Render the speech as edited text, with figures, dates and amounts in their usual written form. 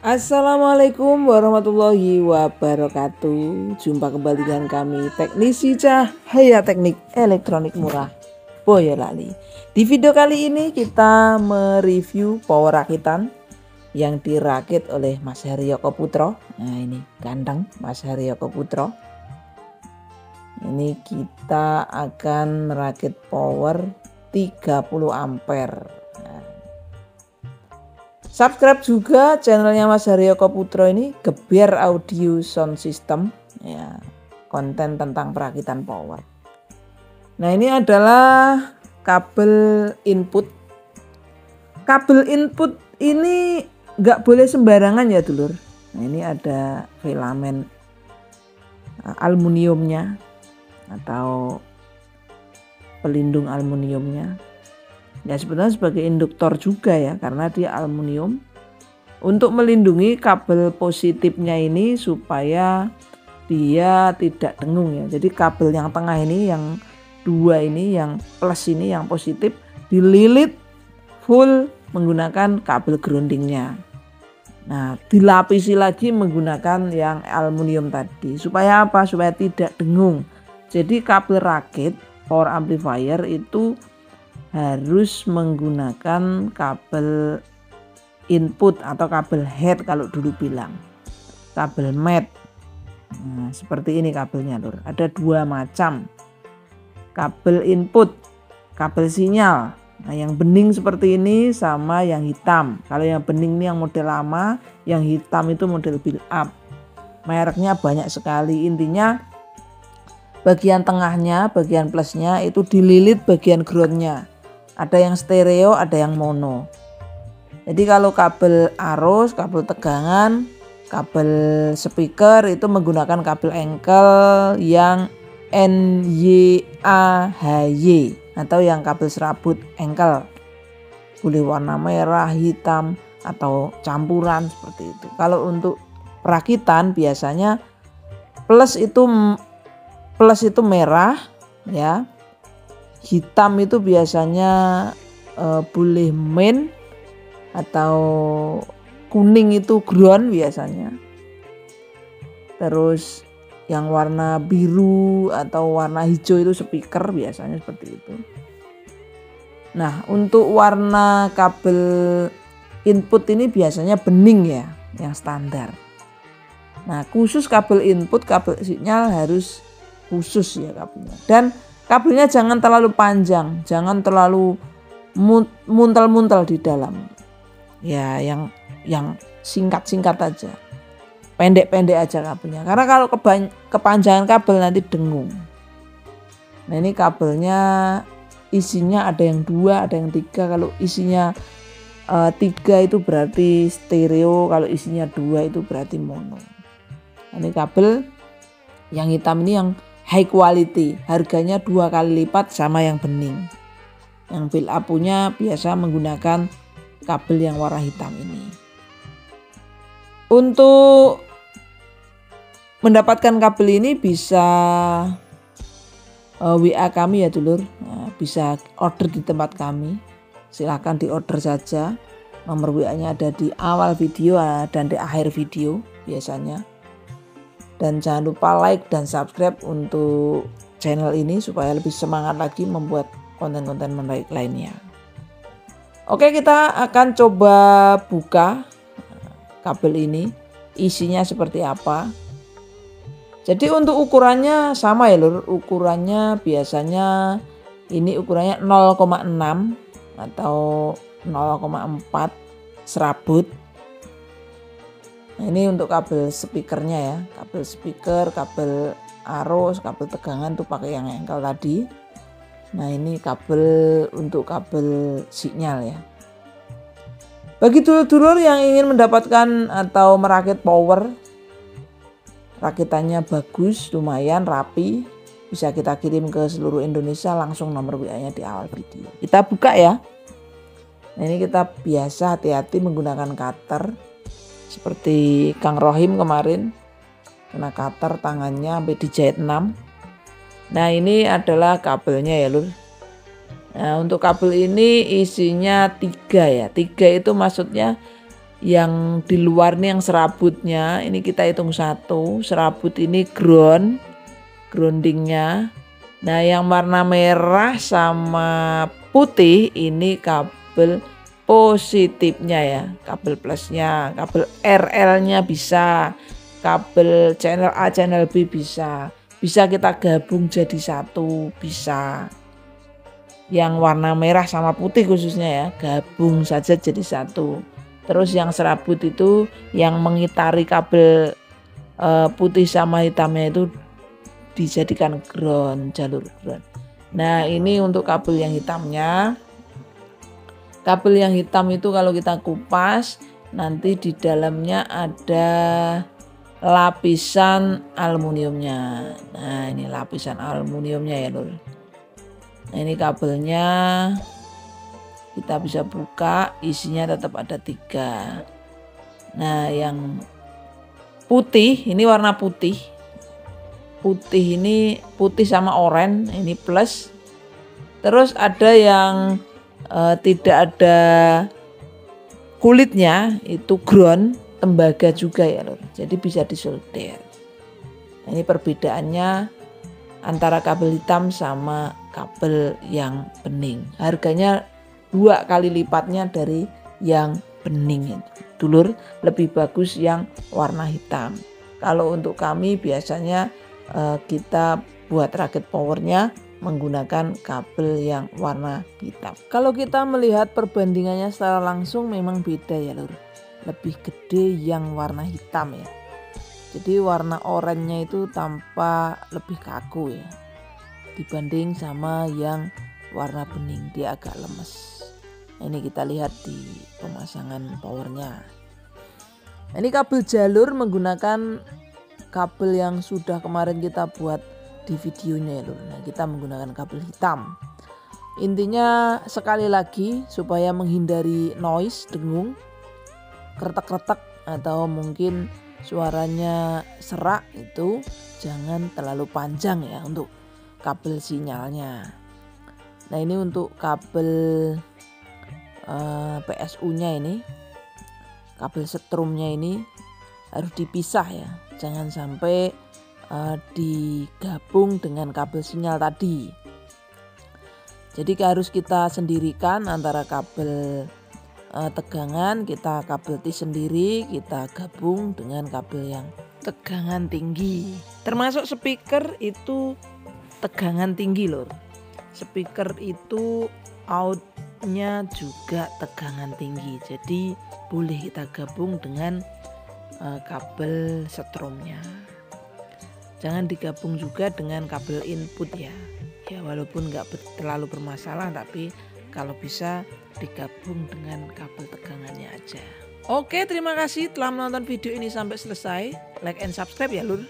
Assalamualaikum warahmatullahi wabarakatuh. Jumpa kembali dengan kami Teknisi Cahaya Teknik Elektronik Murah Boyolali. Di video kali ini kita mereview power rakitan yang dirakit oleh Mas Haryoko Putro. Nah ini ganteng Mas Haryoko Putro. Ini kita akan merakit power 30 ampere. Subscribe juga channelnya Mas Haryoko Putro ini, Geber Audio Sound System ya, konten tentang perakitan power. Nah ini adalah kabel input. Kabel input ini nggak boleh sembarangan ya dulur. Nah ini ada filamen aluminiumnya atau pelindung aluminiumnya. Ya sebenarnya sebagai induktor juga ya, karena dia aluminium untuk melindungi kabel positifnya ini supaya dia tidak dengung ya. Jadi kabel yang tengah ini, yang dua ini, yang plus ini, yang positif dililit full menggunakan kabel groundingnya. Nah dilapisi lagi menggunakan yang aluminium tadi supaya apa? Supaya tidak dengung. Jadi kabel rakit power amplifier itu harus menggunakan kabel input atau kabel head kalau dulu bilang, kabel mat. Nah, seperti ini kabelnya lur. Ada dua macam kabel input, kabel sinyal. Nah yang bening seperti ini sama yang hitam. Kalau yang bening ini yang model lama, yang hitam itu model build up. Mereknya banyak sekali. Intinya bagian tengahnya, bagian plusnya itu dililit bagian groundnya. Ada yang stereo, ada yang mono. Jadi kalau kabel arus, kabel tegangan, kabel speaker itu menggunakan kabel engkel yang NYAHY atau yang kabel serabut engkel. Boleh warna merah, hitam atau campuran seperti itu. Kalau untuk perakitan biasanya plus itu merah ya. Hitam itu biasanya boleh main atau kuning itu ground biasanya. Terus yang warna biru atau warna hijau itu speaker biasanya seperti itu. Nah untuk warna kabel input ini biasanya bening ya, yang standar. Nah khusus kabel input, kabel sinyal harus khusus ya kabelnya. Dan kabelnya jangan terlalu panjang, jangan terlalu muntel-muntel di dalam. Ya, yang singkat-singkat aja. Pendek-pendek aja kabelnya. Karena kalau kepanjangan kabel nanti dengung. Nah, ini kabelnya isinya ada yang 2, ada yang 3. Kalau isinya 3 itu berarti stereo, kalau isinya 2 itu berarti mono. Nah, ini kabel yang hitam ini yang high quality, harganya 2 kali lipat sama yang bening. Yang build up punya biasa menggunakan kabel yang warna hitam ini. Untuk mendapatkan kabel ini bisa WA kami ya dulur, nah, bisa order di tempat kami. Silahkan di order saja. Nomor WA-nya ada di awal video dan di akhir video biasanya. Dan jangan lupa like dan subscribe untuk channel ini supaya lebih semangat lagi membuat konten-konten menarik lainnya. Oke, kita akan coba buka kabel ini. Isinya seperti apa. Jadi untuk ukurannya sama ya lur. Ukurannya biasanya ini ukurannya 0,6 atau 0,4 serabut. Nah, ini untuk kabel speakernya ya, kabel speaker, kabel arus, kabel tegangan tuh pakai yang engkel tadi. Nah ini kabel untuk kabel sinyal ya. Bagi dulur-dulur yang ingin mendapatkan atau merakit power, rakitannya bagus, lumayan rapi, bisa kita kirim ke seluruh Indonesia, langsung nomor WA-nya di awal video. Kita buka ya. Nah ini kita biasa hati-hati menggunakan cutter. Seperti Kang Rohim kemarin kena cutter tangannya sampai dijahit 6. Nah ini adalah kabelnya ya lur. Nah untuk kabel ini isinya 3 ya. 3 itu maksudnya yang di luar nih yang serabutnya, ini kita hitung 1. Serabut ini groundingnya. Nah yang warna merah sama putih ini kabel positifnya ya, kabel plusnya, kabel RL-nya bisa, kabel channel A, channel B bisa kita gabung jadi satu, bisa. Yang warna merah sama putih khususnya ya, gabung saja jadi satu. Terus yang serabut itu yang mengitari kabel putih sama hitamnya itu dijadikan ground, jalur ground. Nah ini untuk kabel yang hitamnya. Kabel yang hitam itu kalau kita kupas nanti di dalamnya ada lapisan aluminiumnya. Nah ini lapisan aluminiumnya ya Lur. Nah ini kabelnya kita bisa buka, isinya tetap ada 3. Nah yang putih ini warna putih. Putih ini putih sama oranye, ini plus. Terus ada yang tidak ada kulitnya, itu ground, tembaga juga ya Lur. Jadi bisa disolder. Nah, ini perbedaannya antara kabel hitam sama kabel yang bening. Harganya 2 kali lipatnya dari yang bening itu. Dulur, lebih bagus yang warna hitam. Kalau untuk kami biasanya kita buat rakit powernya menggunakan kabel yang warna hitam. Kalau kita melihat perbandingannya secara langsung memang beda ya Lur. Lebih gede yang warna hitam ya. Jadi warna oranye itu tampak lebih kaku ya. Dibanding sama yang warna bening, dia agak lemes. Nah, ini kita lihat di pemasangan powernya. Nah, ini kabel jalur menggunakan kabel yang sudah kemarin kita buat di videonya ya Lur. Nah kita menggunakan kabel hitam. Intinya sekali lagi supaya menghindari noise, dengung, kretek-kretek atau mungkin suaranya serak itu jangan terlalu panjang ya untuk kabel sinyalnya. Nah ini untuk kabel PSU-nya ini, kabel setrumnya ini harus dipisah ya. Jangan sampai digabung dengan kabel sinyal tadi. Jadi harus kita sendirikan antara kabel tegangan, kita kabel T sendiri, kita gabung dengan kabel yang tegangan tinggi. Termasuk speaker itu tegangan tinggi Lur. Speaker itu outnya juga tegangan tinggi. Jadi boleh kita gabung dengan kabel setrumnya. Jangan digabung juga dengan kabel input ya. Ya walaupun nggak terlalu bermasalah, tapi kalau bisa digabung dengan kabel tegangannya aja. Oke, terima kasih telah menonton video ini sampai selesai. Like and subscribe ya Lur.